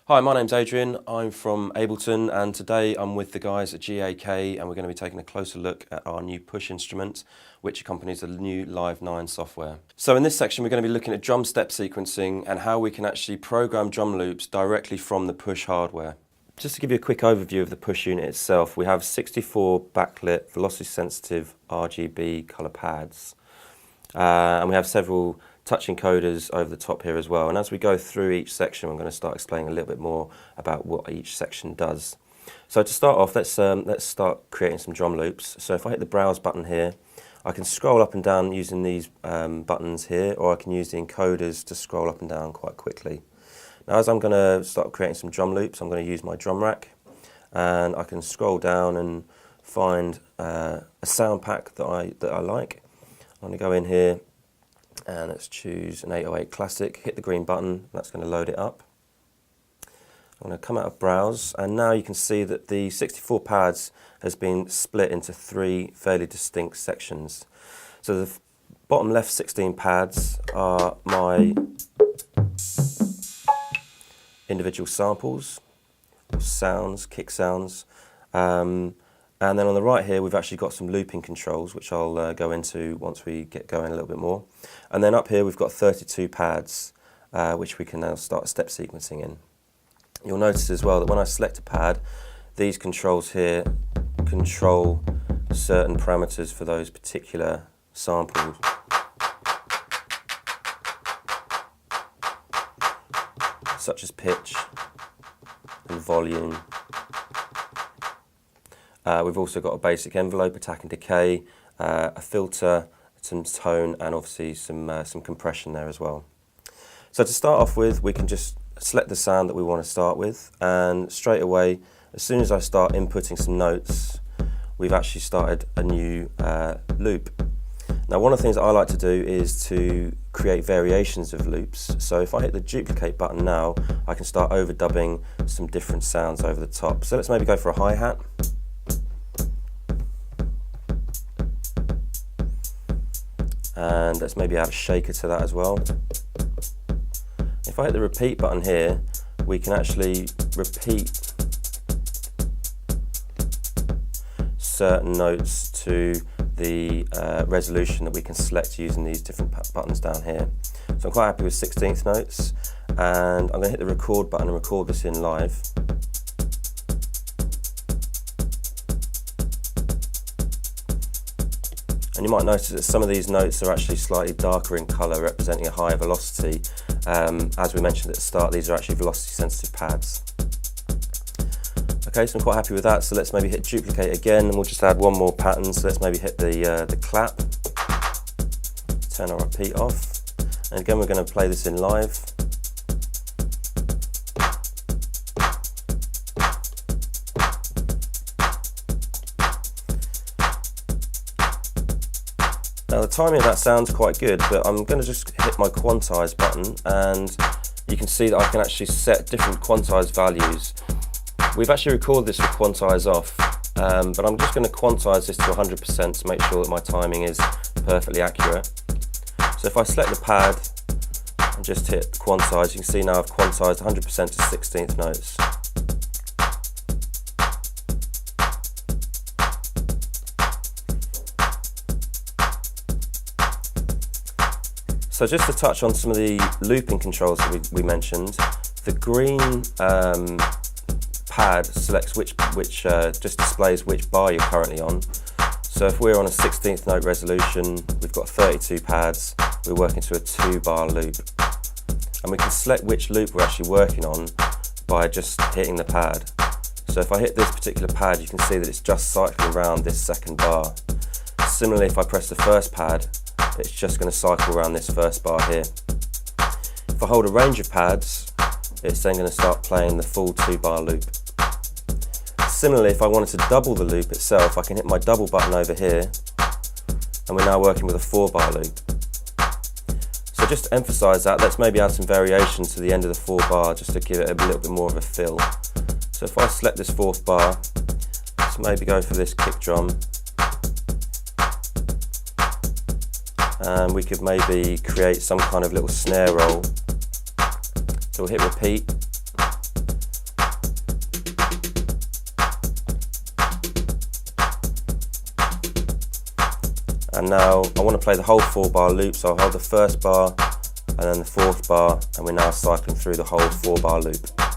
Hi, my name's Adrian. I'm from Ableton, and today I'm with the guys at Akai, and we're going to be taking a closer look at our new push instrument, which accompanies the new Live 9 software. So in this section, we're going to be looking at drum step sequencing and how we can actually program drum loops directly from the push hardware. Just to give you a quick overview of the push unit itself, we have 64 backlit, velocity-sensitive RGB colour pads, and we have several touch encoders over the top here as well. And as we go through each section, I'm going to start explaining a little bit more about what each section does. So to start off, let's start creating some drum loops. So if I hit the browse button here, I can scroll up and down using these buttons here, or I can use the encoders to scroll up and down quite quickly. Now, as I'm going to start creating some drum loops, I'm going to use my drum rack, and I can scroll down and find a sound pack that I like. I'm going to go in here, and let's choose an 808 Classic, hit the green button, that's going to load it up. I'm going to come out of Browse, and now you can see that the 64 pads has been split into 3 fairly distinct sections. So the bottom left 16 pads are my individual samples, sounds, kick sounds. And then on the right here, we've actually got some looping controls, which I'll go into once we get going a little bit more. And then up here, we've got 32 pads, which we can now start step sequencing in. You'll notice as well that when I select a pad, these controls here control certain parameters for those particular samples. Such as pitch and volume. We've also got a basic envelope, attack and decay, a filter, some tone, and obviously some compression there as well. So to start off with, we can just select the sound that we want to start with, and straight away, as soon as I start inputting some notes, we've actually started a new loop. Now, one of the things that I like to do is to create variations of loops. So if I hit the duplicate button now, I can start overdubbing some different sounds over the top. So let's maybe go for a hi-hat. And let's maybe add a shaker to that as well. If I hit the repeat button here, we can actually repeat certain notes to the resolution that we can select using these different buttons down here. So I'm quite happy with 16th notes, and I'm going to hit the record button and record this in live. And you might notice that some of these notes are actually slightly darker in colour, representing a higher velocity. As we mentioned at the start, these are actually velocity sensitive pads. Okay, so I'm quite happy with that, so let's maybe hit duplicate again, and we'll just add one more pattern. So let's maybe hit the clap, turn our repeat off, and again we're going to play this in live. Now the timing of that sounds quite good, but I'm going to just hit my quantize button, and you can see that I can actually set different quantized values. We've actually recorded this with quantize off, but I'm just going to quantize this to 100% to make sure that my timing is perfectly accurate. So if I select the pad and just hit quantize, you can see now I've quantized 100% to 16th notes. So just to touch on some of the looping controls that we mentioned, the green pad selects which just displays which bar you're currently on. So if we're on a 16th note resolution, we've got 32 pads, we're working to a 2-bar loop. And we can select which loop we're actually working on by just hitting the pad. So if I hit this particular pad, you can see that it's just cycling around this 2nd bar. Similarly, if I press the 1st pad, it's just going to cycle around this 1st bar here. If I hold a range of pads, it's then going to start playing the full 2-bar loop. Similarly, if I wanted to double the loop itself, I can hit my double button over here, and we're now working with a 4-bar loop. So just to emphasise that, let's maybe add some variation to the end of the 4-bar just to give it a little bit more of a fill. So if I select this 4th bar, let's maybe go for this kick drum. And we could maybe create some kind of little snare roll. So we'll hit repeat, And now I want to play the whole 4-bar loop, so I'll hold the first bar and then the 4th bar, and we're now cycling through the whole 4-bar loop.